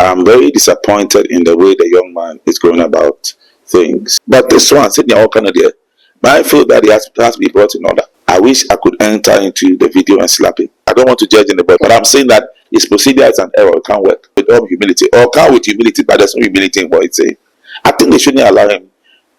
I'm very disappointed in the way the young man is going about things. But this one, sitting all kind of there, I feel that he has to be brought in order. I wish I could enter into the video and slap him. I don't want to judge anybody, but I'm saying that his procedure is an error. It can't work with all humility. Or can with humility, but there's no humility in what it's saying. I think they shouldn't allow him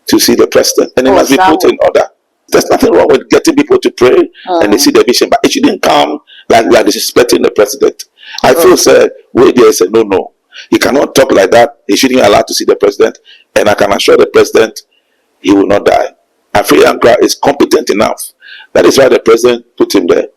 to see the president, and he must be put in order. There's nothing wrong with getting people to pray and they see the vision, but it shouldn't come like disrespecting the president. I feel said where there is a no. He cannot talk like that. He shouldn't be allowed to see the president, and I can assure the president he will not die. Afri Ankara is competent enough. That is why the president put him there.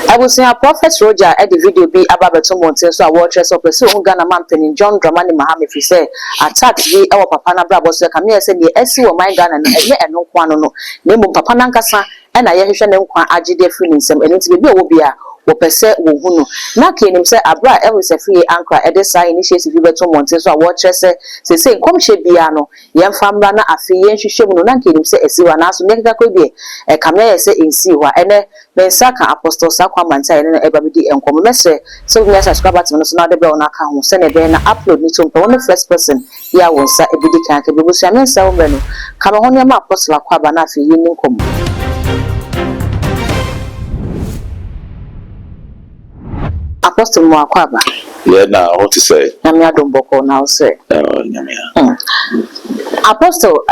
I was saying Prophet Rojah at the video be about the mountain, so I watch us up. So Ghana man penny John Dramani Mahama if you say attacks be our papa na brabo so come here say the SC or my Ghana and no one no name papa nankasa and I hear them kwa agide free some and it's be obia wopese wo hunu na kenim say abra e was a free anchor e dey say initiative bi beto monte so a watch say nkomhye bia no yemfa mra na afi yenhwehwe mu no na kenim say esiwa na so nekaka ko bi e kamya say ensi hwa ene bensaka apostle Saakwa manta ene eba bi di enkom mese so we subscribe to no so na de be ona ka ho se ne be na upload ni to one first person ya wonsa e bi di kan ka bi busu amensa wo be no kama ho ne ma apostle Saakwa ba na afi yin nkom. Apostle Saakwa. Yeah, now what to say? Nyamia domboko now say. Nyamia. Apostle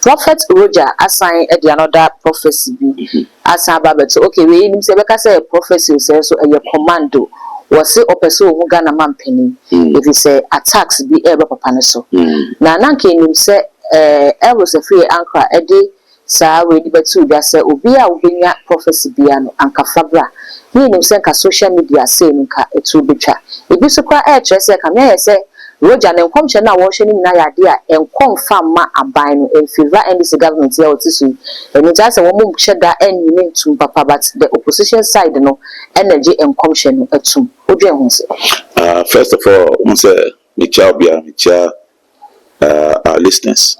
Prophet Rojah assign another prophecy be assign Babet. Okay, we him say because say prophecy say so a commando was say opeso who Ghana man penny if you say attacks be able papa so. Na nanke him say was a free anchor a day sa we betu bia say obi a obenya prophecy bia no anka fabra. He himself ka social media say nka etu betwa ebi so kwa kire say ka me say Rojah na nkomhye na wo hwe ni na yade a enkomfa ma aban no enfira NDC government ya otisu eni ja say wo mu hye da enyi ne ntum papa but the opposition side no energy enkomhye no atum odwe ho say first of all say our listeners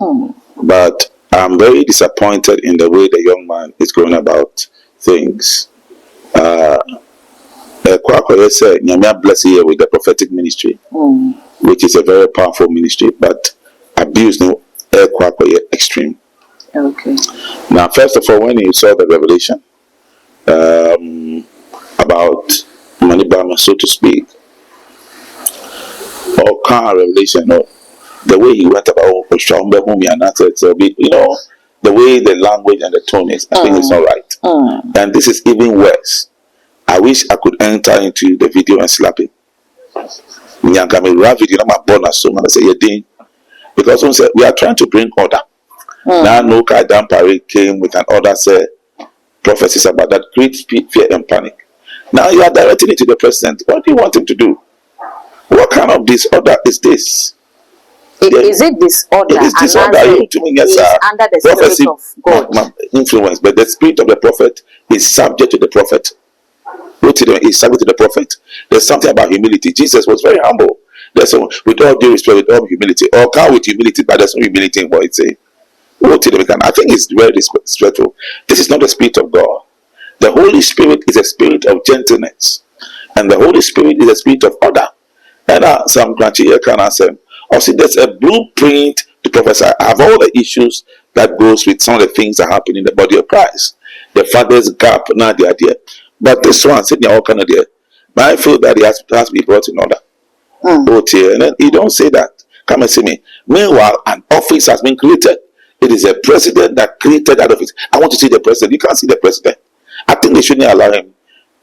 but I'm very disappointed in the way the young man is going about things. Kwakwa said, Nyamia bless you with the prophetic ministry, which is a very powerful ministry, but abuse no Kwakwa extreme. Okay. Now, first of all, when you saw the revelation about Manibama, so to speak, or car revelation, no, the way he went about the way the language and the tone is, I think it's not right. And this is even worse. I wish I could enter into the video and slap him. Because we are trying to bring order. Now, no Kaidan Parade came with an order, say prophecies about that great fear and panic. Now you are directing it to the president. What do you want him to do? What kind of disorder is this? Is it disorder? It is disorder. Under the prophecy, spirit of God. Influence, but the spirit of the prophet is subject to the prophet. Is subject to the prophet. There's something about humility. Jesus was very humble. There's with all due respect, with all humility, or come with humility, but there's no humility in what it's saying. I think it's very disrespectful. This is not the spirit of God. The Holy Spirit is a spirit of gentleness, and the Holy Spirit is a spirit of order. And some grantee can answer. Also, there's a blueprint to prophesy. I have all the issues that goes with some of the things that happen in the body of Christ. The father's gap, not the idea. But this one, sitting all kind of there, but I feel that it has to be brought in order. And then you don't say that. Come and see me. Meanwhile, an office has been created. It is a president that created that office. I want to see the president. You can't see the president. I think they shouldn't allow him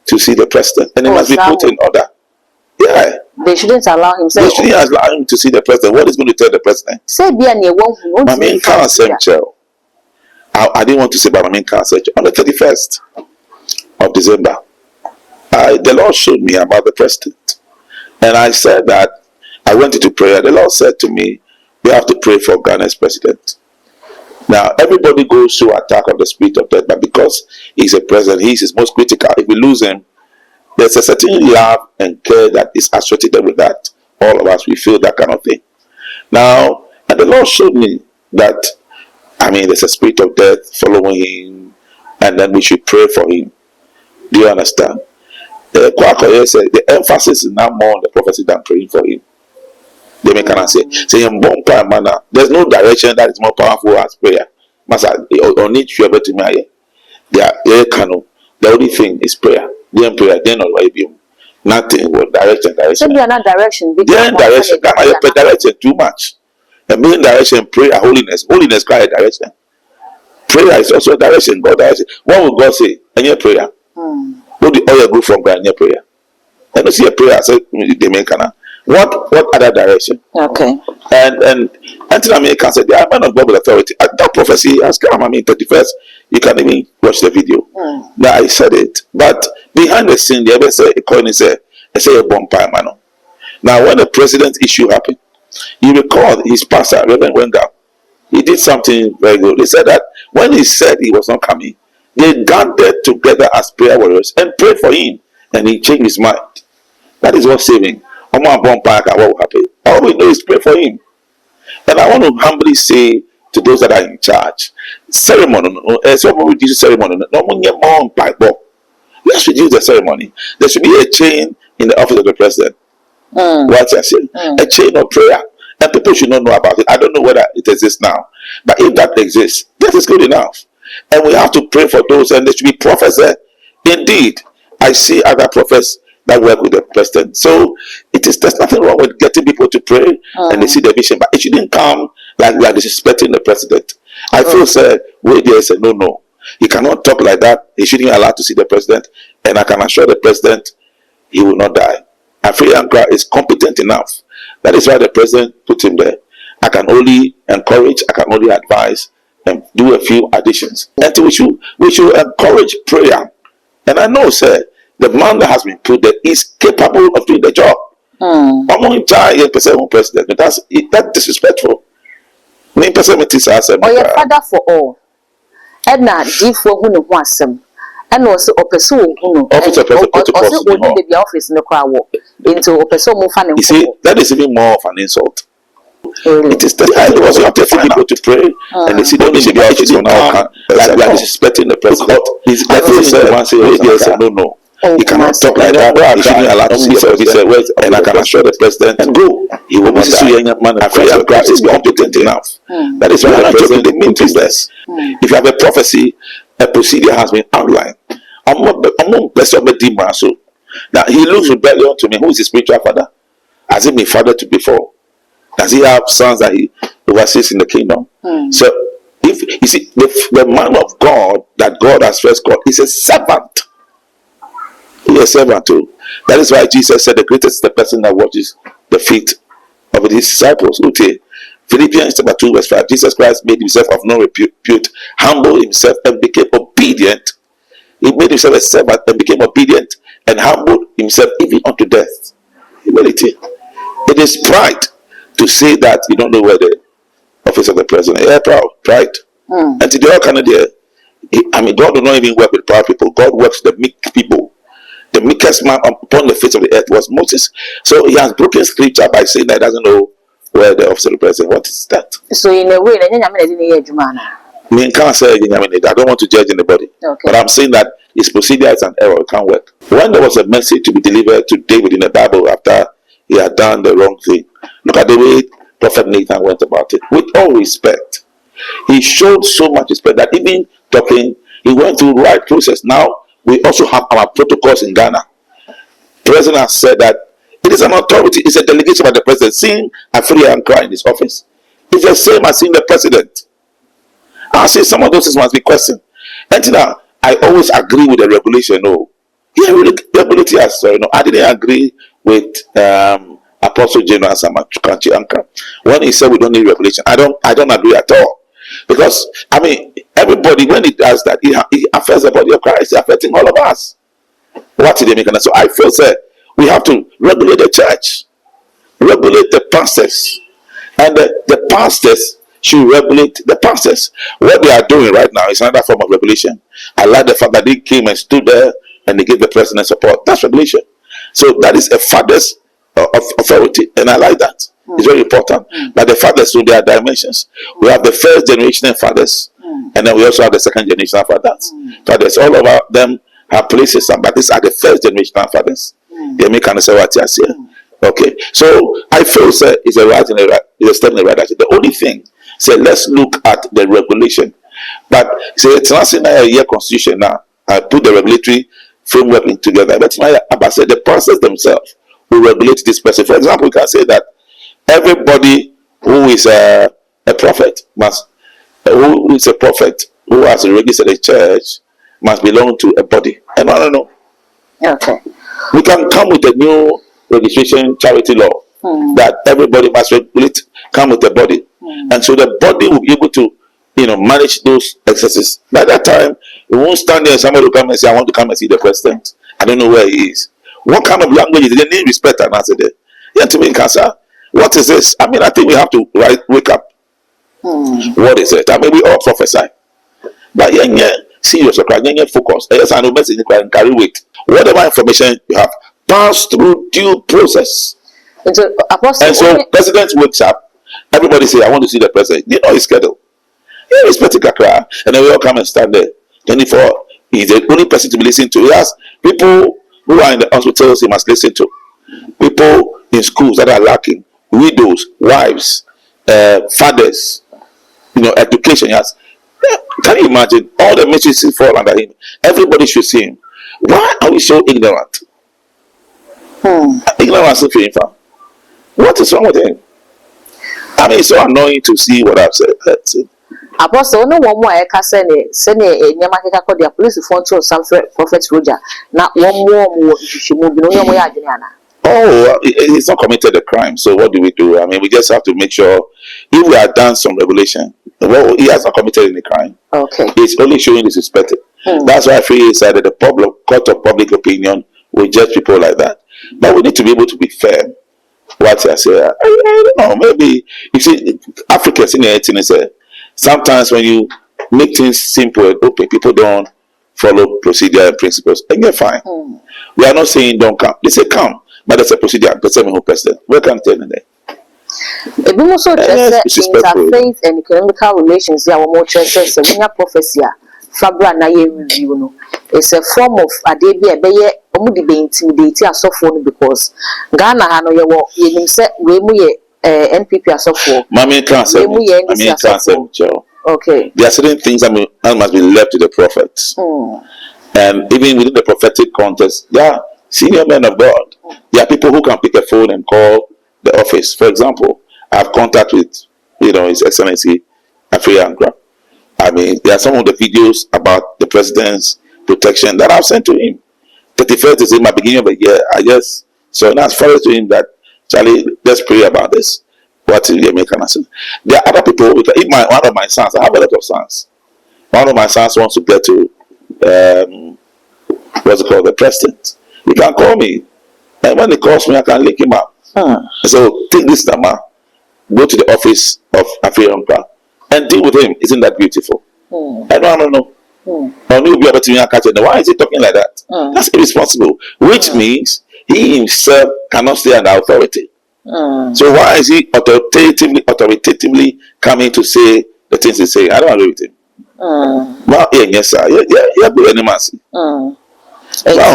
to see the president. And it must be put in order. Yeah. They shouldn't allow him. They shouldn't allow him to see the president. What is going to tell the president? Say be an I mean, I didn't want to say, but I mean, on the 31st of December, the Lord showed me about the president. And I said that I went into prayer. The Lord said to me, we have to pray for Ghana's president. Now, everybody goes through attack of the spirit of death, but because he's a president, he's his most critical. If we lose him, there's a certain love and care that is associated with that. All of us, we feel that kind of thing. Now, and the Lord showed me that, there's a spirit of death following him, and then we should pray for him. Do you understand? The emphasis is now more on the prophecy than praying for him. They may kind of say, there's no direction that is more powerful as prayer. Only the only thing is prayer. Then prayer, then nothing with direction. So they are not direction. Then direction, direction too much. The main direction, prayer, holiness. Holiness cry direction. Prayer is also a direction. God direction. What will God say? And your prayer. What do all your good from God and your prayer? And you see a prayer, say they make what other direction? Okay. And until America said, they are men of God with authority. That prophecy has come. 31st, you can even watch the video. Now I said it, but behind the scene, they ever say a coin say a bonfire man. Now when the president's issue happened, you recall his pastor, Reverend Wenger, he did something very good. He said that when he said he was not coming, they gathered together as prayer warriors and prayed for him, and he changed his mind. That is what saving. What will happen? All we know is pray for him. And I want to humbly say to those that are in charge, ceremony, someone reduce ceremony. No more Bible. Let's reduce the ceremony. There should be a chain in the office of the president. What I say? A chain of prayer. And people should not know about it. I don't know whether it exists now. But if that exists, that is good enough. And we have to pray for those, and there should be prophets there. Indeed, I see other prophets that work with the president. So there's nothing wrong with getting people to pray and they see the vision, but it shouldn't come like we are disrespecting the president. I feel said, wait there, say no. He cannot talk like that. He shouldn't allow to see the president. And I can assure the president he will not die. Africa is competent enough. That is why the president put him there. I can only encourage, I can only advise and do a few additions. And we should encourage prayer. And I know, sir, the man that has been put there is capable of doing the job. President, that's disrespectful. Or your father for all. And now, give for who wants them. And also, office of the office in the crowd into a person. You see, that is even more of an insult. Really? It is that I was not taking people to pray, and they see the office now like we are disrespecting the president. He's no. He cannot talk like that. He shouldn't allow to see the words, and I can assure the president and go. He will not see a young man. Africa is competent enough. That is why the president means business. If you have a prophecy, a procedure has been outlined. Now he looks rebellion to me. Who is his spiritual father? Has he been father to before? Does he have sons that he oversees in the kingdom? So if you see the man of God that God has first called is a servant. He is a servant too. That is why Jesus said the greatest is the person that watches the feet of his disciples. Philippians chapter 2 verse 5. Jesus Christ made himself of no repute, humbled himself and became obedient. He made himself a servant and became obedient and humbled himself even unto death. Humility. It is pride to say that you don't know where the office of the president. Yeah, pride. And to the all Canada, God will not even work with proud people. God works with the meek people. The meekest man upon the face of the earth was Moses. So he has broken scripture by saying that he doesn't know where the office of the president. What is that? So in a way, I can't say I don't want to judge anybody. Okay. But I'm saying that his procedure is an error. It can't work. When there was a message to be delivered to David in the Bible after he had done the wrong thing, look at the way Prophet Nathan went about it. With all respect, he showed so much respect that even talking, he went through the right process. Now we also have our protocols in Ghana. The president has said that it is an authority, it's a delegation by the president. Seeing a free and cry in his office, it's the same as seeing the president. I say some of those things must be questioned. And now I always agree with the regulation. Regulatory as I didn't agree with Apostle General Samachukanchi Anka when he said we don't need regulation. I don't agree at all, because everybody, when he does that, he affects the body of Christ. He's affecting all of us. What did they make? So I feel that we have to regulate the church, regulate the pastors, and the pastors should regulate the pastors. What they are doing right now is another form of regulation. I like the fact that they came and stood there and they gave the president support. That's regulation. So that is a father's authority, and I like that. It's very important. But the fathers, so there are dimensions. We have the first generation fathers, and then we also have the second generation fathers. Fathers, all of them, have places some, but these are the first generational fathers. They make an answer what you say. Okay, so I feel say it's a right and it's a step in the right direction. The only thing, say let's look at the regulation. But say it's not in a year constitution now. I put the regulatory framework in together. But I said the process themselves will regulate this person. For example, we can say that everybody who is a prophet must, who is a prophet who has registered a church must belong to a body. And I don't know. Okay. We can come with a new registration charity law that everybody must regulate, come with a body. And so the body will be able to, manage those excesses. By that time, we won't stand there and somebody will come and say, I want to come and see the president. I don't know where he is. What kind of language is it? They need respect and answer there. Yeah, to me, cancer. What is this? I mean, I think we have to wake up. What is it? I mean, we all prophesy. But serious, focus. Yes, I know message and carry weight. Whatever information you have, pass through due process. And so president wakes up, everybody say, I want to see the president. His schedule. Yeah, respect Kakra. And then we all come and stand there. 24, he's the only person to be listened to. He has people who are in the hospitals he must listen to. People in schools that are lacking, widows, wives, fathers, education. Yes. Can you imagine all the messages fall under him? Everybody should see him. Why are we so ignorant? Ignorance of him. What is wrong with him? I mean, it's so annoying to see what I've said. Apostle, no one more I can send Yamakaka called the police phone to some Prophet Rojah. Not one more she moved no more. Oh, he's not committed a crime. So what do we do? I mean, we just have to make sure if we have done some regulation. Well, he has not committed any crime. Okay. He's only showing disrespect. That's why I feel he said that the court of public opinion will judge people like that. But we need to be able to be fair. What I say, I don't know. Maybe you see, Africans in the sometimes when you make things simple and open, people don't follow procedure and principles, and you're fine. We are not saying don't come. They say come, but there's a procedure. President, we can't tell them that. It will also interfaith and economical relations. There are more churches. So when you prophecy, Fabra na ye review no. It's a form of adebi ebeye omudi be intimidate asofo because Ghana ha no ye wo ye nim se we mu ye NPP asofo. Mami cancer. Okay. There are certain things that must be left to the prophets. And even within the prophetic context, senior men of God. There are people who can pick a phone and call the office. For example, I have contact with, His Excellency Afriyankra. I mean, there are some of the videos about the president's protection that I've sent to him. 31st December, beginning of the year, I just so now forward to him that Charlie, let's pray about this. What will you make an answer? There are other people. If one of my sons, I have a lot of sons. One of my sons wants to get to what's it called, the president. He can call me, and when he calls me, I can link him up. So take this number, go to the office of Afriyankra and deal with him. Isn't that beautiful? I don't know. Why is he talking like that? That's irresponsible. Which means he himself cannot stay under authority. So why is he authoritatively coming to say the things he's saying? I don't agree with him. Well, yes, sir. Well,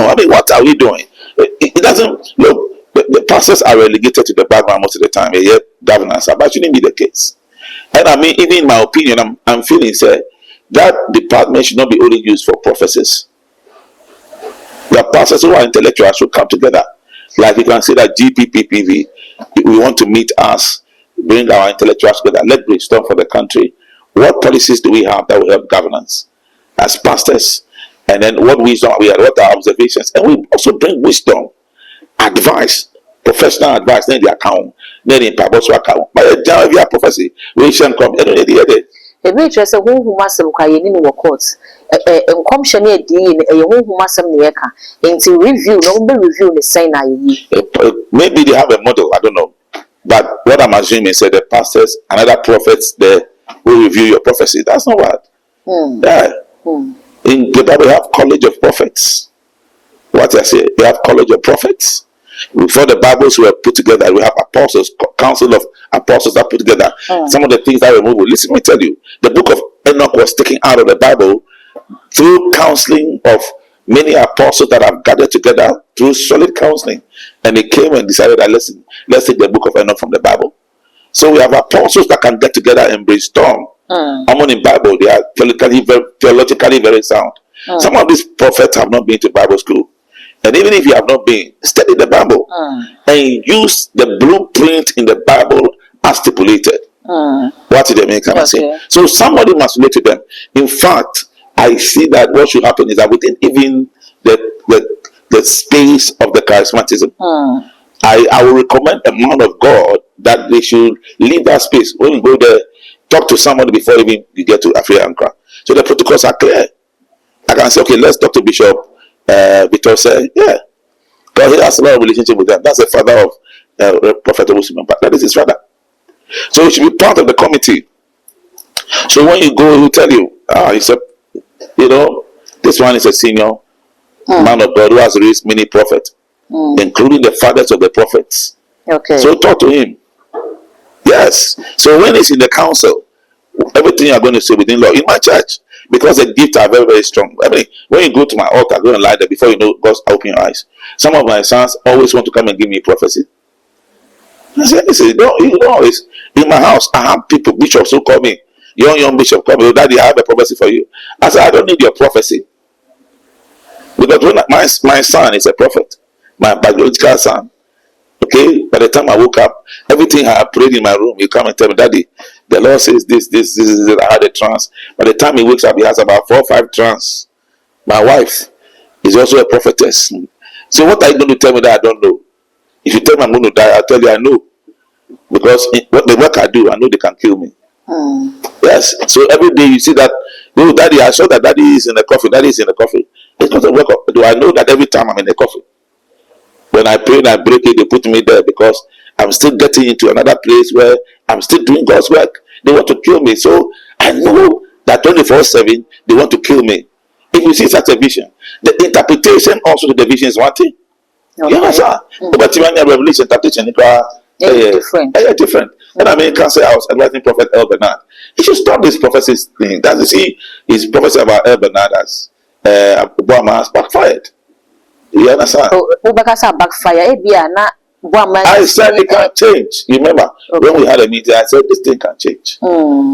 I mean, what are we doing? It doesn't look. The pastors are relegated to the background most of the time. Yet governance, but shouldn't be the case. And I mean, even in my opinion, I'm feeling that department should not be only used for prophecies. The pastors who are intellectuals should come together. Like you can say that GPPPV, we want to meet us, bring our intellectuals together, let's brainstorm for the country. What policies do we have that will help governance as pastors? And then what wisdom we have, what are observations? And we also bring wisdom, advice, professional advice, then the account, then the account. But if you have prophecy, we shouldn't come. Ebe interest who must have kwa yeni no courts. Commission e di who must have nieka. Into review, no be review the sign na yi. Maybe they have a model, I don't know. But what I'm assuming is that the pastors and other prophets there will review your prophecy. That's not what. In the Bible, we have college of prophets. What I say, we have college of prophets. Before the Bibles were put together, we have apostles, council of apostles that put together. Some of the things that were moved. Listen, let me tell you, the book of Enoch was taken out of the Bible through counseling of many apostles that have gathered together through solid counseling, and they came and decided that let's take the book of Enoch from the Bible. So we have apostles that can get together and brainstorm. Among the Bible, they are theologically very sound. Some of these prophets have not been to Bible school. And even if you have not been, study the Bible and use the blueprint in the Bible as stipulated. What did they mean? Can I say? So somebody must relate to them. In fact, I see that what should happen is that within even the space of the charismatism, I will recommend a man of God that they should leave that space. When you go there, talk to somebody before even you get to Africa Ankara. So the protocols are clear. I can say, okay, let's talk to Bishop Victor. Say, yeah, because he has a lot of relationship with them. That's the father of Prophet Muslim, but that is his father. So he should be part of the committee. So when you go, he'll tell you, this one is a senior man of God who has raised many prophets, including the fathers of the prophets. Okay. So talk to him. Yes. So when it's in the council, everything you're going to say within law in my church, because the gifts are very, very strong. I mean, when you go to my altar, go and lie there before you know God's open your eyes. Some of my sons always want to come and give me prophecy. I said, listen, you don't always. In my house, I have people, bishops who call me, young bishop call me, oh, Daddy, I have a prophecy for you. I said, I don't need your prophecy. Because when my son is a prophet, my biological son, okay, by the time I woke up, everything I prayed in my room, you come and tell me, Daddy, the Lord says this, I had a trance. By the time he wakes up, he has about 4 or 5 trance. My wife is also a prophetess. So what are you going to tell me that I don't know? If you tell me I'm going to die, I'll tell you I know. Because what the work I do, I know they can kill me. Yes. So every day you see that, oh, Daddy, I saw that Daddy is in the coffin. Daddy is in the coffin. It's not a work of, do I know that every time I'm in the coffin? When I pray and I break it, they put me there because I'm still getting into another place where I'm still doing God's work. They want to kill me. So I know that 24/7, they want to kill me. If you see such a vision, the interpretation also to the vision is one thing. Okay. You understand? But even in Revelation, interpretation is different. And I mean, can say I was advising Prophet El Bernard. He should stop this prophecies thing. Does you see his prophecy about El Bernard as Obama has backfired? You understand? I said it can change. You remember when we had a meeting, I said this thing can change.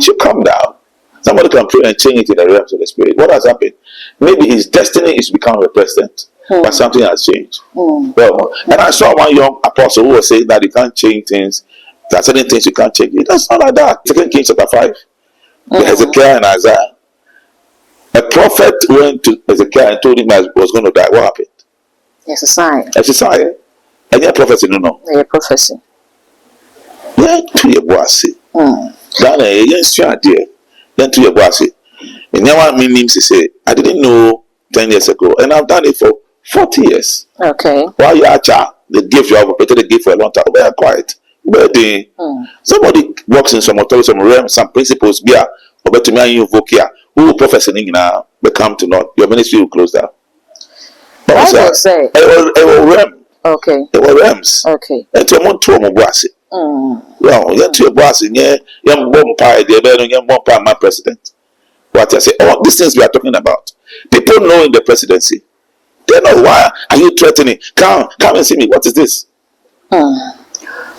Should come down. Somebody can pray and change it in the realms of the spirit. What has happened? Maybe his destiny is to become a president, but something has changed. Well, and I saw one young apostle who was saying that you can't change things. There are certain things you can't change. That's not like that. 2 Kings chapter 5. Hezekiah and Isaiah. A prophet went to Hezekiah and told him that he was going to die. What happened? It's a sign. It's a sign. And your prophecy, no. Yeah, prophecy. Yeah, to your boss. Ghana, yes, you are dear. Then to your boss. And now I mean, to say, I didn't know 10 years ago, and I've done it for 40 years. Okay. While you are the gift, you have operated the gift for a long time. Very quiet. But somebody works in some authority, some realms, some principles, but to me, you invoke here. Who prophesying now become to not, your ministry will close down. What I say? It will realm. Okay. It will realms. Okay. And to a month to a bossy. Well, you're to a bossy, young bomb pie, the young bomb pie, my president. What I say, all these things we are talking about. People know in the presidency. They know why are you threatening? Come and see me. What is this?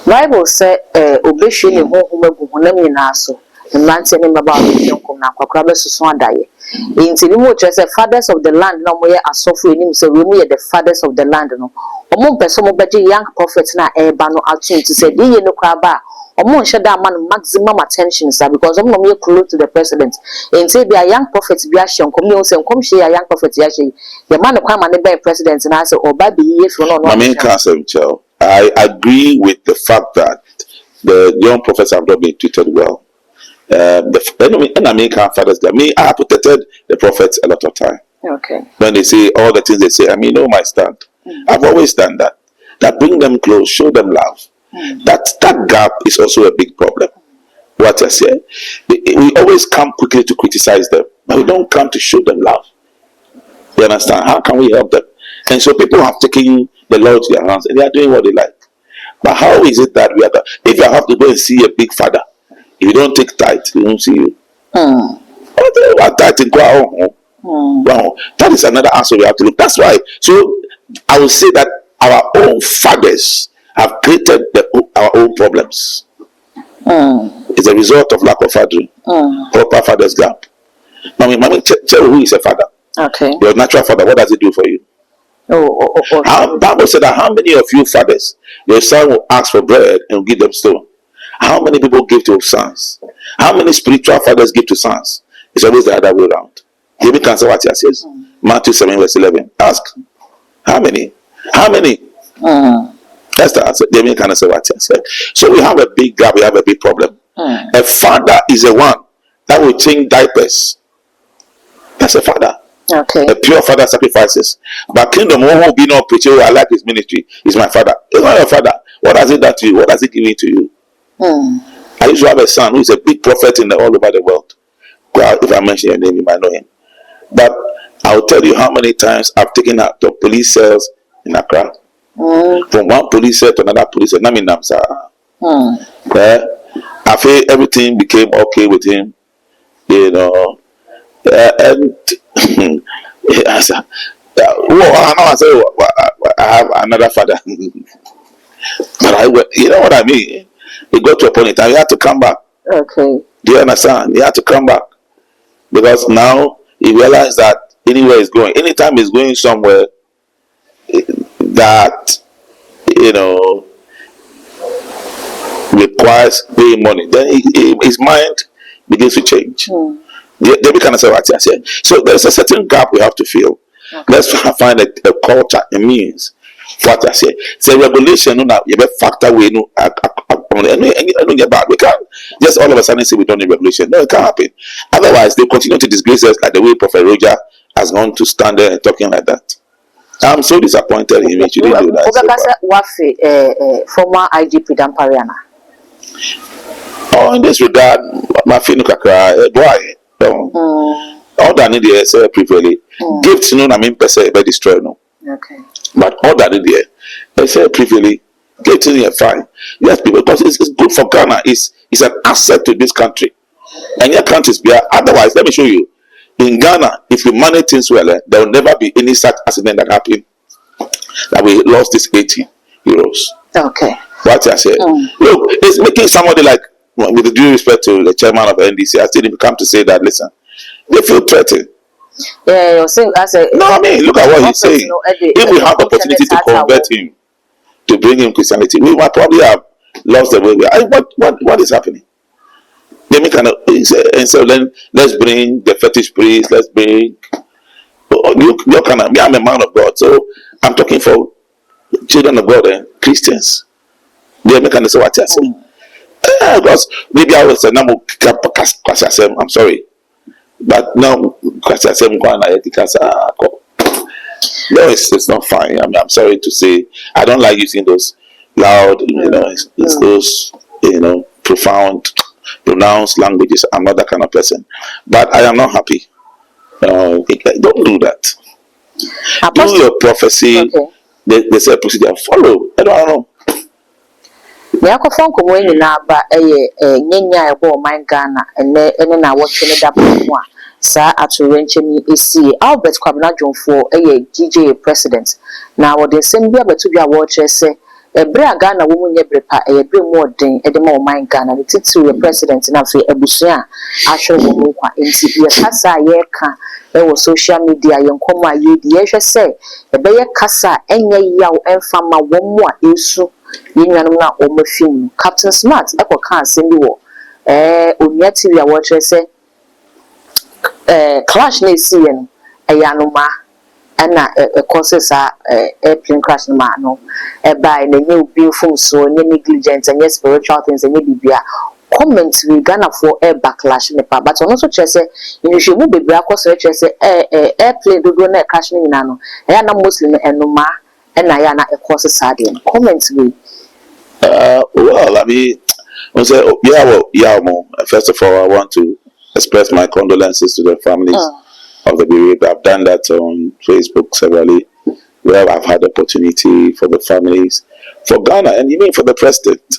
Bible said, "Obeshe ne ho magu na naso." Mmantie ne maba abenkom na kwakra be susu adaye. Enti ni mo say fathers of the land na mo ye asofo enim say we mo ye the fathers of the land no. Omo person mo beje young prophet na eba no atu to say dey ye no kwa ba. Omo nhye da man maximum attention sir because omo no ye close to the president. Enti be a young prophet bi ahye nkom me say nkom hye a young prophet ya hye. Ye man kwa ma ne be president na say oba be ye fro no no. I mean cancer child. I agree with the fact that the young prophets have not been treated well. The American fathers, I have protected the prophets a lot of time. Okay. When they say all the things they say, I mean, know my stand. I've always done that. That bring them close, show them love. That gap is also a big problem. What I say, we always come quickly to criticize them, but we don't come to show them love. You understand? How can we help them? And so people have taken the law to their hands and they are doing what they like. But how is it that if you have to go and see a big father, if you don't take tithe, he won't see you. What tithe in Wow, that is another answer we have to look. That's why. So I will say that our own fathers have created our own problems. It's a result of lack of fathering, proper father's gap. Mommy, tell who is a father. Okay. Your natural father, what does it do for you? Bible said that how many of you fathers, your son will ask for bread and will give them stone? How many people give to sons? How many spiritual fathers give to sons? It's always the other way around. Give me answer what he says. Matthew 7 verse 11. Ask. How many? How many? That's the answer. Give me answer what he said. So we have a big gap. We have a big problem. A father is the one that will change diapers. That's a father. Okay. A pure father sacrifices. But kingdom won't be no preacher. I like his ministry. He's my father. It's not your father. What has it done to you? What has it given to you? I used to have a son who is a big prophet all over the world. Well, if I mention your name, you might know him. But I'll tell you how many times I've taken out the police cells in Accra. From one police cell to another police cell. I feel everything became okay with him. You know. And I have another father. But you know what I mean? It got to a point in time, he had to come back. Okay. Do you understand? He had to come back. Because now he realized that anywhere he's going, anytime he's going somewhere that, you know, requires paying money, then his mind begins to change. They can say what I said. So there's a certain gap we have to fill. Okay. Let's find a culture, a means. What I say. It's a regulation. You have a factor we know. We can't just all of a sudden say we don't need regulation. No, it can't happen. Otherwise, they continue to disgrace us like the way Prophet Rojah has gone to stand there and talking like that. I'm so disappointed in him. You didn't do that. Former IG Dampariana. Oh, in this regard, my feeling boy. All that need is previously gifts. No, I mean, per se, very destroy no. Okay. But all that need is they say previously getting here fine. Yes, people, because it's good for Ghana. It's an asset to this country, and your countries be. Otherwise, let me show you. In Ghana, if you manage things well, there will never be any such accident that happened. That we lost this 80 euros. Okay. What I said. Look, it's making somebody like. With the due respect to the chairman of NDC, I still come to say that, listen, they feel threatened. Yeah, you're saying, no, I mean, look at what he's saying. If we have the opportunity to convert him, to bring him Christianity, we might probably have lost the way we are. What is happening? They make and so then let's bring the fetish priest, let's bring you kind of me, I'm a man of God, so I'm talking for children of God and Christians. They make an what I say. Because maybe I was say I'm sorry, but now no, it's not fine. I mean, I'm sorry to say, I don't like using those loud, it's those pronounced languages. I'm not that kind of person, but I am not happy. Don't do that. Do your prophecy. Okay. There's a procedure. Follow. I don't know. Yakofon komo nyina ba nyanya ebo man Ghana ene na wotwe ne da mu a sa atorenchemi esi Albert Kwabena Dwonfo DJ president na wode nsem bia betu bia wo kire se ebre a Ghana wo munye brepa ebre mu odin ede ma man Ghana ne titi president na fe abusua ahwe wo mu kwa enti ye kasa ye ka ewo social media ye nkomo aye di ye hwe se ebe ye kasa enye yaw emfa ma wo mu a esu yinwanum na omafim Captain Smart ekoka asemi wo onia TV a wo kire se clash na esiye no eyanuma na causes airplane crash no ma no by na new beautiful so any negligence and spiritual things and bibia comment we Ghana for air backlash ne pa but ono so kire se you should move bibia cause kire se airplane do na crash ni na no na muslim enuma na ya na causes ade comment we well, I mean, first of all, I want to express my condolences to the families of the bereaved. I've done that on Facebook severally, where I've had opportunity for the families, for Ghana, and even for the president.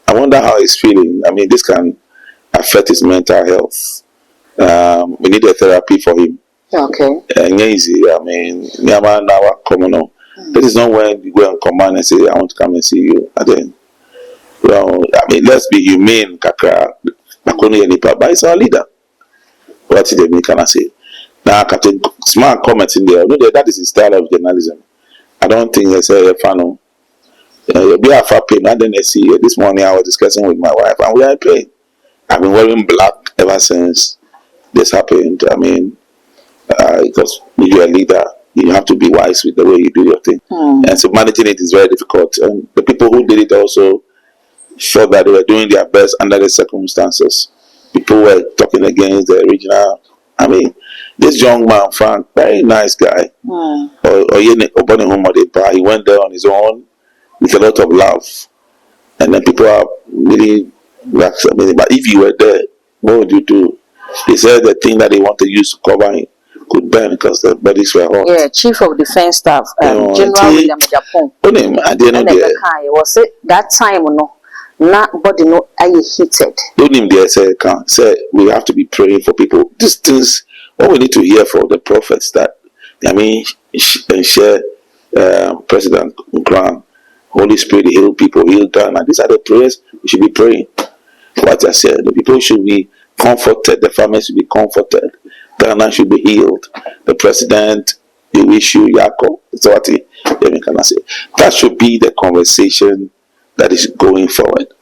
I wonder how he's feeling. I mean, this can affect his mental health. We need a therapy for him. Okay. Easy. I mean, Myanmar now common on. This is not when you go and command and say, I want to come and see you. And then, well, I mean, let's be humane, Kakra. But it's our leader. What did they mean, can I say? Now, Captain, smart comments in there. No, that is the style of journalism. I don't think they say a fan. You'll be a far pay. And then they see this morning I was discussing with my wife, and we are paying. I've been wearing black ever since this happened. I mean, because you're a leader, you have to be wise with the way you do your thing. And so managing it is very difficult. And the people who did it also felt that they were doing their best under the circumstances. People were talking against the original. I mean, this young man, Frank, very nice guy. He went there on his own with a lot of love. And then people are really, but if you were there, what would you do? They said the thing that they want to use to cover him could burn because the bodies were hot. Yeah, Chief of Defense Staff, General William Japan. Was it that time or no? Not body no I heated. Don't him there say we have to be praying for people. These things, what we need to hear for the prophets that I mean and share President Grant, Holy Spirit heal people, heal Ghana. These are the prayers we should be praying. What I said, the people should be comforted, the families should be comforted, Ghana should be healed. The president, you wish you Yako. So what can I say? That should be the conversation that is going forward.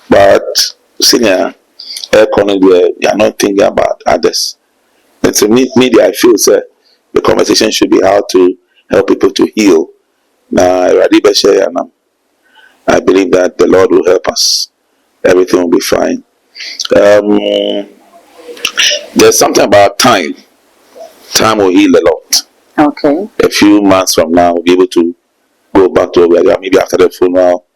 But senior economy, you are not thinking about others. And so media, I feel the conversation should be how to help people to heal. Now, I believe that the Lord will help us. Everything will be fine. There's something about time. Time will heal a lot. Okay. A few months from now, we'll be able to go back to where they are. Maybe after the funeral,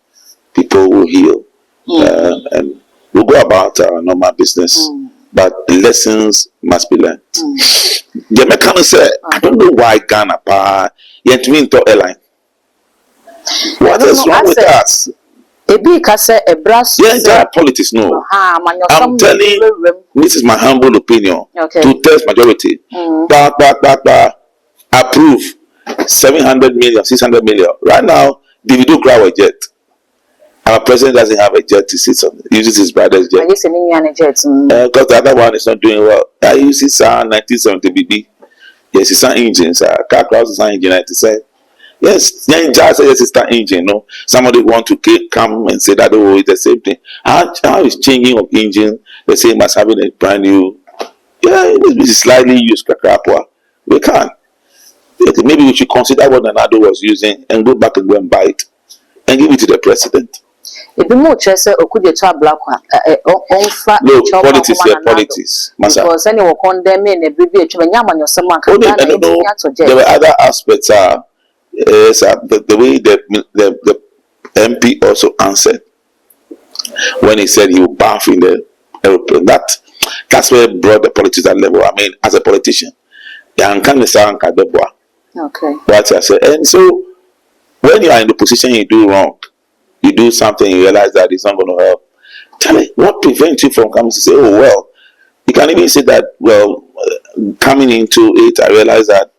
people will heal. And we'll go about our normal business. But lessons must be learned. The mechanic said, I don't know why Ghana, yet me into airline. What is wrong with us? Yeah, that politics, no. I'm telling this is my humble opinion. Okay. To test majority. Approve 700 million, 600 million. Right now, Davido grab a jet. Our president doesn't have a jet to sit on. He uses his brother's jet. Because the other one is not doing well. I use his 1970 BB. Yes, it's an engine, sir. Car cross is an engine, 97. Yes, just it's an engine. No, somebody want to come and say that it's the same thing. How is changing of engine the same as having a brand new? Yeah, it is slightly used. We can. Maybe we should consider what Nanado was using and go back and go and buy it and give it to the president. Look, politics, because anyone condemn in a baby, there were other aspects. The way the MP also answered when he said he would bath in the aeroplane. That's where it brought the politics at level. I mean, as a politician, okay. What I said, and so when you are in the position you do wrong, you do something, you realize that it's not going to help. Tell me, what prevents you from coming to say, oh well? You can even say that, well, coming into it, I realized that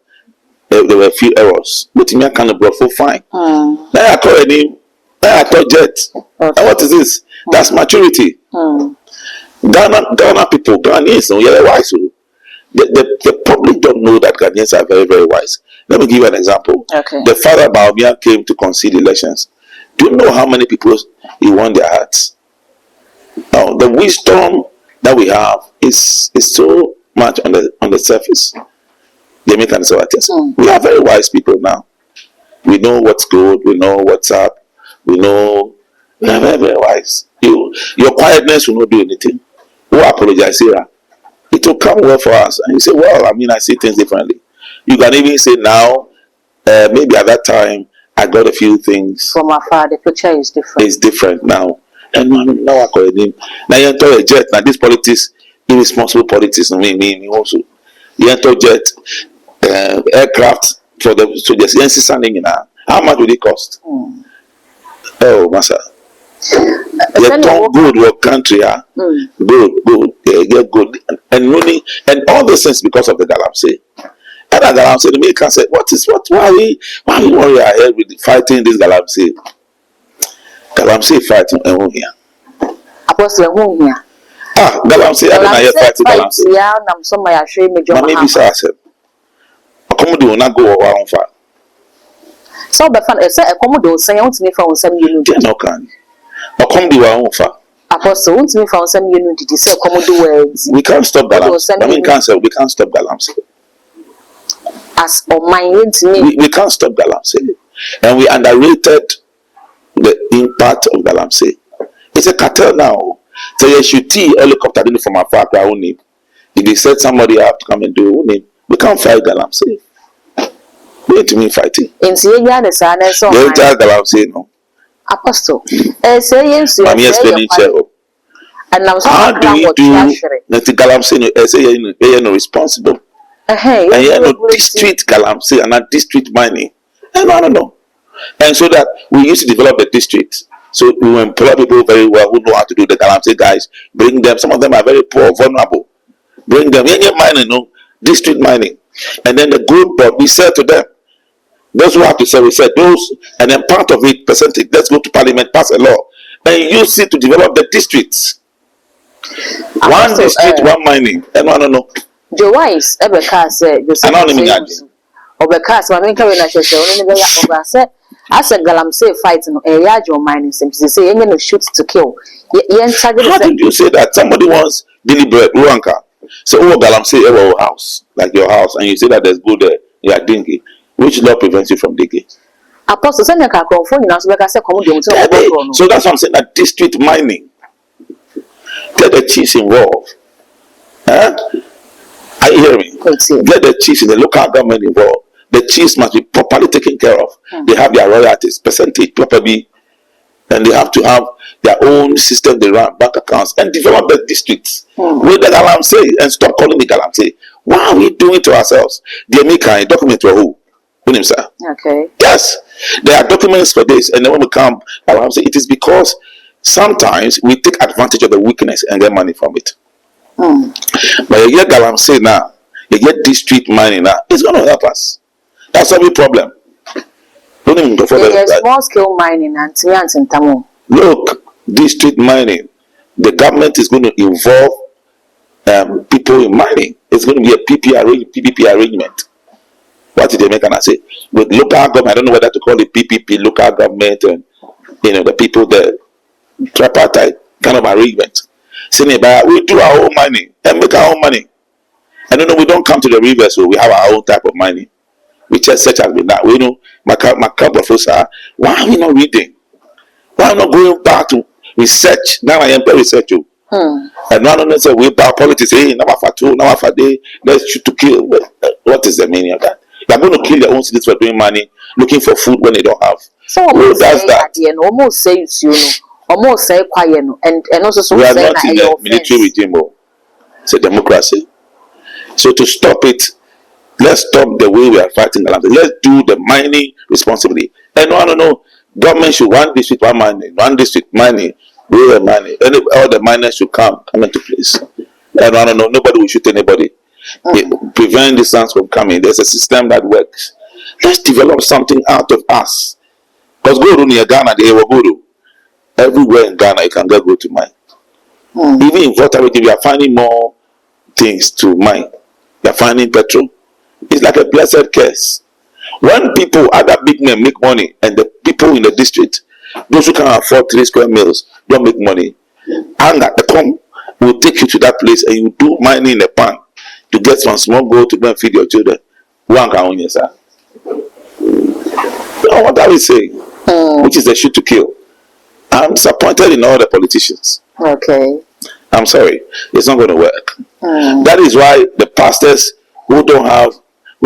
there were a few errors. But me, I kind of brought for fine. Now I call a name. Now I call jet. Okay. And what is this? That's maturity. Ghana people, Ghanaians, no, you're wise. The public don't know that Ghanaians are very, very wise. Let me give you an example. Okay. The father Baumia came to concede elections. Do you know how many people he won their hearts? Now, the wisdom that we have is so much on the surface. We are very wise people now. We know what's good. We know what's up. We are very, very wise. Your quietness will not do anything. Who apologize here? It will come well for us. And you say, well, I mean, I see things differently. You can even say now, maybe at that time, I got a few things. From afar, the picture is different. It's different now. And now I call it name. Now you enter a jet. Now this politics, irresponsible politics, me also. You enter jet, aircraft for the soldiers. How much will it cost? Oh, Master. They talk good work country, good, yeah, get good, and money, and all those things because of the galamsey. Other Galamsey, the maker said, why we worry ahead with fighting this Galamsey? Galamsey fighting here. Apostle here. Galamsey, I don't know fighting Galamsey. Yeah, I'm somewhere I show me John. Maybe so I said, Accommodate will not go over on fire. So, but fun, I said, accommodate, say, I want me from some unit. No can. Accommodate will on fire. Apostle, want me from some unit to say, accommodate words. We can't stop Galamsey. I mean, we can't stop Galamsey. As on my me. We can't stop Galamsey. And we underrated the impact of Galamsey. It's a cartel now. So you should see helicopter from afar only. If they said somebody have to come and do it, we can't fight Galamsey. We need to mean fighting. In Syria, the son and so on. They tell Galamsey no. Apostle, say yes, I'm explaining to and now how do we do that Galamsey say no responsible? And no district Galamsey and not district mining. And I don't know. And so that we used to develop the district. So we employ people very well who know how to do the Galamsey guys. Bring them. Some of them are very poor, vulnerable. Bring them. Mining, no district mining. And then the group, but we said to them, those who have to say, we said those, and then part of it, percentage, let's go to parliament, pass a law, and use it to develop the districts. One district, one mining. And I don't know. Joe Wise, ever cast, I don't mean Obecast, my main career, I said, I said, Galamsey fighting a yard your mining seems to say, you're going to shoot to kill. How did you say that? Somebody wants deliberate Ruanka. So, Galamsey, our house, like your house, and you say that there's good there, you are dingy. Which law prevents you from digging? Apostle, send a car for you now, so I said, so that's what I'm saying, that district mining. Get the chiefs involved. Are you hearing me? Get the chiefs in the local government involved. The chiefs must be properly taken care of. They have their royalties, percentage properly, and they have to have their own system, they run bank accounts, and develop the districts with the Galamsey and stop calling the Galamsey. Why are we doing it to ourselves? They make a document for who? Okay. Yes, there are documents for this, and then when we come, it is because sometimes we take advantage of the weakness and get money from it. But you get Galamsey now, you get district mining now, it's going to help us. That's every problem. There's small scale mining and Tamu. Look, district mining, the government is going to involve people in mining. It's going to be a PPP arrangement. What did they make? And I say, with local government, I don't know whether to call it PPP, local government, and the people, the tripartite kind of arrangement. Saying, we do our own mining and make our own money. I don't know, we don't come to the river, so we have our own type of mining. We just such as with that. We know, my professor, why are we not reading? Why are we not going back to research? Now I am research you. And now I say we about politics. Hey, now for two, now for day. Let's shoot to kill. What is the meaning of that? They're going to kill their own citizens for doing money, looking for food when they don't have. So who does that? Almost says almost say quiet, and also we are not in the military regime. It's a democracy. So to stop it, let's stop the way we are fighting the land. Let's do the mining responsibly. And no, government should one district mining, real mining. All the miners should come into place. And nobody will shoot anybody. Prevent the sounds from coming. There's a system that works. Let's develop something out of us. Because go to near Ghana, they will go to everywhere in Ghana. You can go to mine. Even in water, we are finding more things to mine. We are finding petrol. It's like a blessed curse. When people, other big men make money, and the people in the district, those who can afford 3 square meals, don't make money. And the come will take you to that place, and you do mining in a pan to get some small gold to go and feed your children. One can own sir. What are we saying? Which is the shoot to kill. I'm disappointed in all the politicians. Okay. I'm sorry. It's not going to work. That is why the pastors who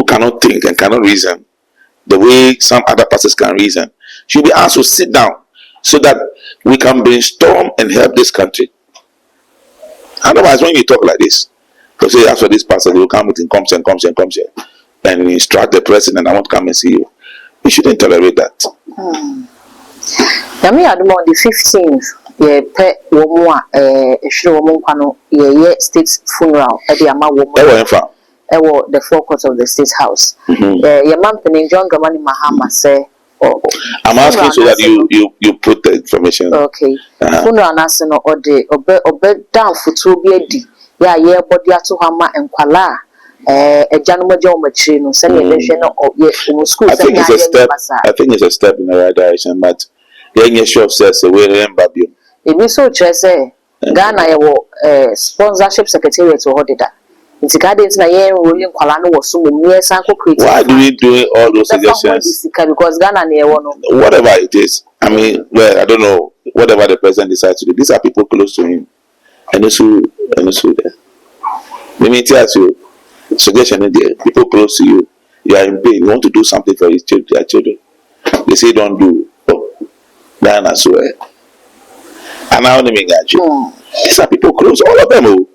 cannot think and cannot reason the way some other pastors can reason should be asked to sit down so that we can brainstorm and help this country. Otherwise, when you talk like this, you say, as for this pastor, they will come with comes here and instruct the president, I want to come and see you. We shouldn't tolerate that. On the 15th, state funeral at the Ama woman. the forecourt of the State House. Your man Penny John Dramani Mahama say. I'm asking so that you put the information. Okay. Funeral national or the obe down for 2 BD. Yeah, body to Hama and Kuala. A gentleman John Machino, sending a or school. I think it's a step. I think it's a step in the right direction, but the shop says we remember you. It be so just say Ghana sponsorship secretary to hold it. It's a guidance na yen rolling Kuala was so near Saakwa creative. Why do we do all those suggestions? Because Ghana near one. Whatever it is, I mean, well, I don't know. Whatever the president decides to do, these are people close to him, and also there. Let me tell you, suggestion in there. People close to you, you are in pain. You want to do something for your children. They say don't do. Oh, Ghana swear. And I only mean at you. These are people close. All of them. Oh.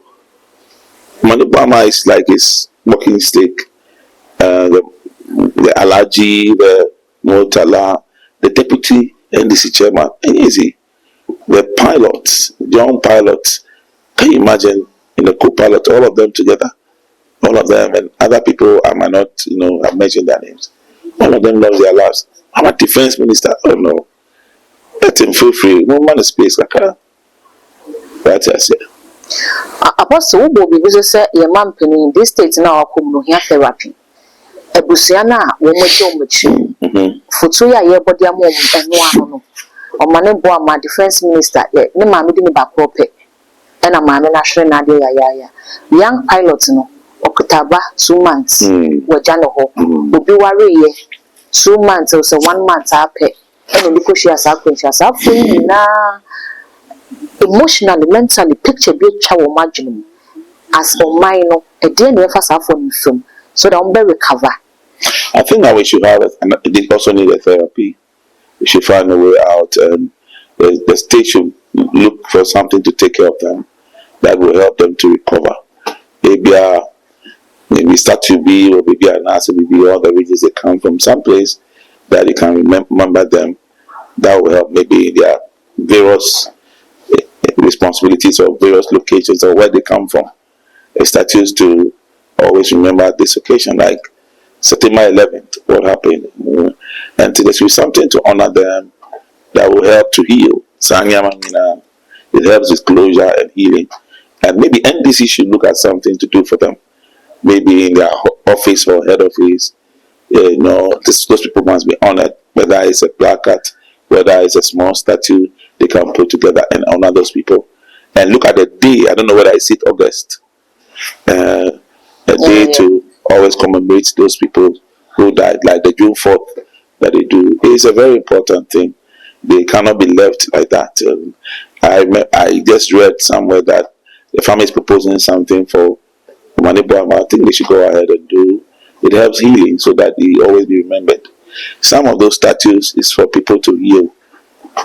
Mahama is like his walking stick. The Alaji, the Motala, the deputy NDC chairman, and easy. The pilots, young pilots. Can you imagine in the co-pilot, all of them together? All of them and other people I might not, have mentioned their names. All of them love their lives. I'm a defense minister. Oh no. Let him feel free. No man is space. That's it. Apostle will be busy say your man penny in this state now come here therapy. A busiana when we show much for 2 years body and one on my name my defense minister yet no man didn't back proper and a man national nadia young pilots no okutaba 2 months were jano will be worry 2 months or so 1 month up and because she has na emotionally, mentally, picture be child imagining as for mine, a dear never suffer from so that we recover. I think that we should have it, and they also need a therapy. We should find a way out. The state should look for something to take care of them that will help them to recover. Maybe start to be, or maybe an answer, maybe all the regions they come from, someplace that you can remember them. That will help maybe their various responsibilities of various locations or where they come from. Statues to always remember this occasion, like September 11th, what happened, and there should be something to honor them that will help to heal. It helps with closure and healing, and maybe NDC should look at something to do for them, maybe in their office or head office. Those people must be honored, whether it's a placard, whether it's a small statue they can put together and honor those people. And look at the day, I don't know whether it's August, a day to always commemorate those people who died, like the June 4th that they do. It's a very important thing. They cannot be left like that. I just read somewhere that the family is proposing something for Mahama. I think they should go ahead and do. It helps healing so that they always be remembered. Some of those statues is for people to heal.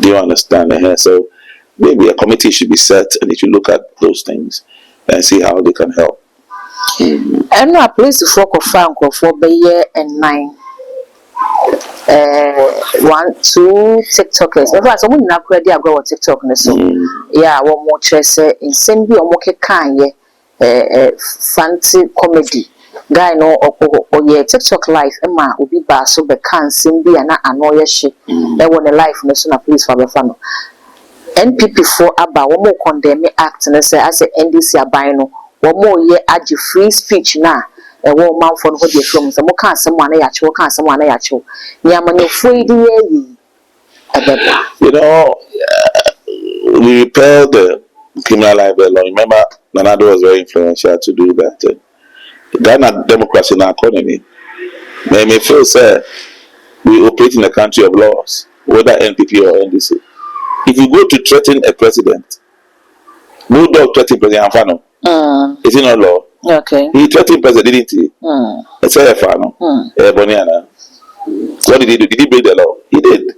Do you understand? So maybe a committee should be set and it should look at those things and see how they can help. And a place for Franco for the year and 9. 1, 2 TikTokers. In fact, someone not credit I go on TikTok. So yeah, one more chess in send you a kanye fancy comedy. Guy no or yeah TikTok life Emma will be bar so be can simbi and annoy she there won a life no sooner please for the family. NPP for about one more condemn act and say as a NDC abino one more year add free speech now a woman for what you from some can someone can't someone Yamano free we repel the criminal libel law. Remember Nanado was very influential to do that. Ghana democracy in our economy. May feel say we operate in a country of laws, whether NPP or NDC. If you go to threaten a president, Bulldog threatened President Afano. Is it not law? Okay. He threatened president, didn't he? It's a Afano. Boniana. What did he do? Did he break the law? He did.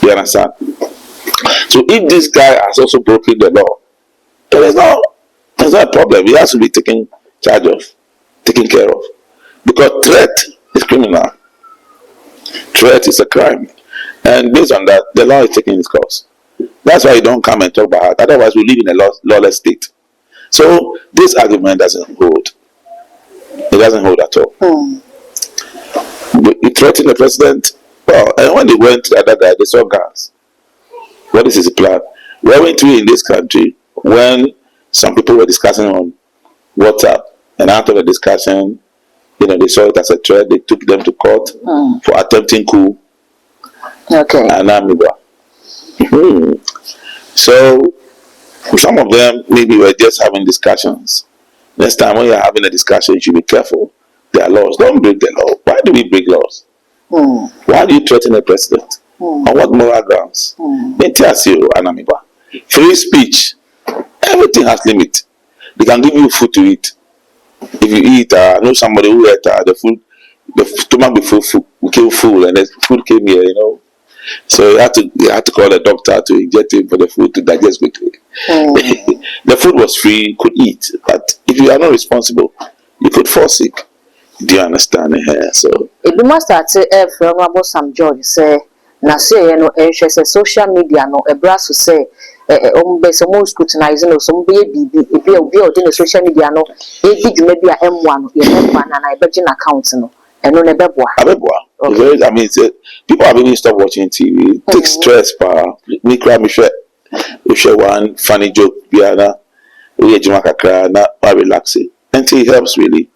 You understand? So if this guy has also broken the law, there's not a problem. He has to be taken charge of, taken care of. Because threat is criminal. Threat is a crime. And based on that, the law is taking its course. That's why you don't come and talk about it. Otherwise, we live in a lawless state. So this argument doesn't hold. It doesn't hold at all. He threatened the president. Well, and when they went to the other guy, they saw guns. What is his plan? Where went we in this country when some people were discussing on WhatsApp, and after the discussion, they saw it as a threat. They took them to court for attempting coup. Okay. And so some of them maybe were just having discussions. Next time when you're having a discussion, you should be careful. There are laws. Don't break the law. Why do we break laws? Why do you threaten a president? On what moral grounds? Free speech. Everything has limit. They can give you food to eat. If you eat, I know somebody who ate the stomach became full, and the food came here, So you had to call a doctor to inject him for the food to digest quickly. The food was free, you could eat, but if you are not responsible, you could fall sick. Do you understand here? So it must start from about some George say, na say social media no a brass to say so most scrutinizing or some baby if you be social media no maybe a M1 and I bet account no and no nebeboa. I mean, people have even stopped watching TV. It takes stress, me cry, me share one funny joke, we relaxing, and it helps really.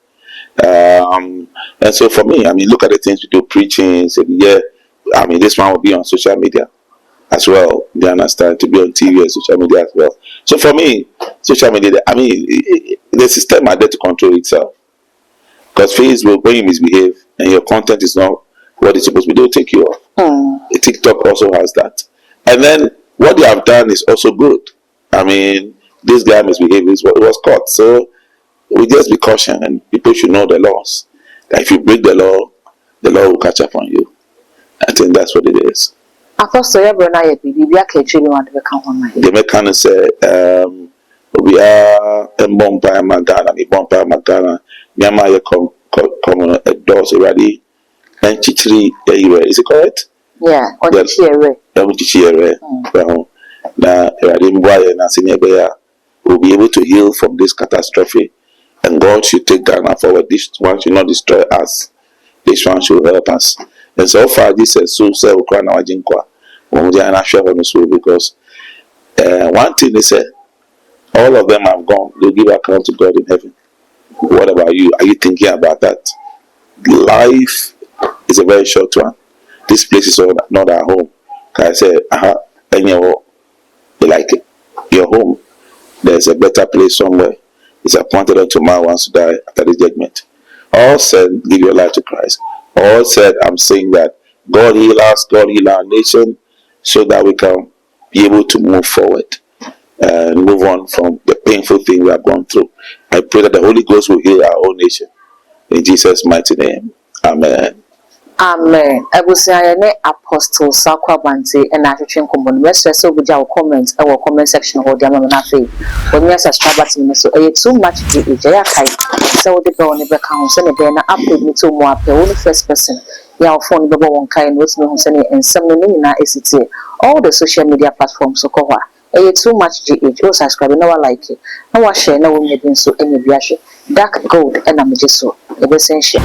And so for me, I mean, look at the things we do, preaching. Say, I mean, this one will be on social media as well. They understand, to be on TV and social media as well. So for me, social media, I mean, the system are there to control itself. Because Facebook, when you misbehave and your content is not what it's supposed to be, they'll take you off. TikTok also has that. And then what they have done is also good. I mean, this guy misbehaved, it was caught. So we just be cautious, and people should know the laws. That if you break the law will catch up on you. I think that's what it is. Apostle, The mechanic say, we are a Bompire Magana, Yama come a doors already, and Chichiri, is it correct? Yeah, on the chair. Now, will be able to heal from this catastrophe, and God should take Ghana forward. This one should not destroy us. This one should help us. And so far, this is so because one thing they said, all of them have gone. They'll give account to God in heaven. What about you? Are you thinking about that? Life is a very short one. This place is not our home. I said, and you like it. Your home. There's a better place somewhere. It's appointed unto man once to die after the judgment. All said, give your life to Christ. All said, I'm saying that God heal us, God heal our nation, so that we can be able to move forward and move on from the painful thing we have gone through. I pray that the Holy Ghost will heal our own nation. In Jesus' mighty name. Amen. Amen. I will say Apostle Saakwa and I should common rest so with our comments, our comment section or the Amanafe. When we are subscribed to me, so too much Jaya Kai. So the bone never counts and then upload me to more the only first person. Your phone the one kind with me who send it and some nina is it all the social media platforms so cover. Too much GH, or subscribe, no like it. No, I share no one so any dark gold and I'm just so the essential.